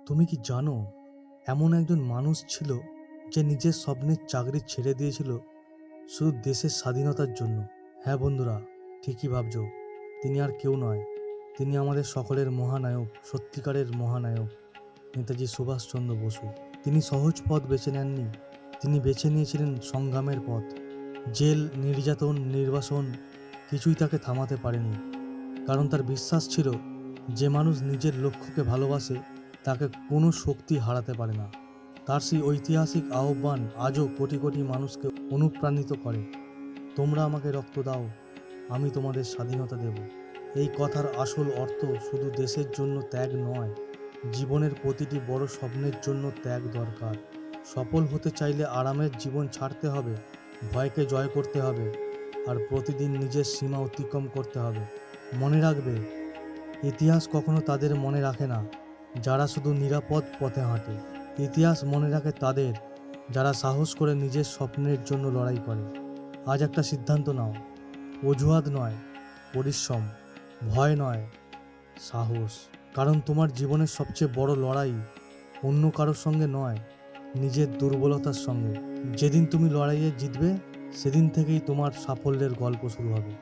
তুমি কি জানো, এমন একজন মানুষ ছিল যে নিজের স্বপ্নের চাকরি ছেড়ে দিয়েছিল শুধু দেশের স্বাধীনতার জন্য। হ্যাঁ বন্ধুরা, ঠিকই ভাবছো। তিনি আর কেউ নয়, তিনি আমাদের সকলের মহানায়ক, সত্যিকারের মহানায়ক, নেতাজি সুভাষচন্দ্র বসু। তিনি সহজ পথ বেছে নেননি, তিনি বেছে নিয়েছিলেন সংগ্রামের পথ। জেল, নির্যাতন, নির্বাসন কিছুই তাকে থামাতে পারেনি, কারণ তার বিশ্বাস ছিল যে মানুষ নিজের লক্ষ্যকে ভালোবাসে তাকে কোনো শক্তি হারাতে পারে না। তার সেই ঐতিহাসিক আহ্বান আজও কোটি কোটি মানুষকে অনুপ্রাণিত করে। তোমরা আমাকে রক্ত দাও, আমি তোমাদের স্বাধীনতা দেব। এই কথার আসল অর্থ শুধু দেশের জন্য ত্যাগ নয়, জীবনের প্রতিটি বড় স্বপ্নের জন্য ত্যাগ দরকার। সফল হতে চাইলে আরামের জীবন ছাড়তে হবে, ভয়কে জয় করতে হবে, আর প্রতিদিন নিজের সীমা অতিক্রম করতে হবে। মনে রাখবে, ইতিহাস কখনো তাদের মনে রাখে না যারা শুধু নিরাপদ পথে হাঁটে। ইতিহাস মনে রাখে তাদের যারা সাহস করে নিজের স্বপ্নের জন্য লড়াই করে। আজ একটা সিদ্ধান্ত নাও, অজুহাত নয়, পরিশ্রম, ভয় নয়, সাহস। কারণ তোমার জীবনের সবচেয়ে বড় লড়াই অন্য কারোর সঙ্গে নয়, নিজের দুর্বলতার সঙ্গে। যেদিন তুমি লড়াইয়ে জিতবে, সেদিন থেকেই তোমার সাফল্যের গল্প শুরু হবে।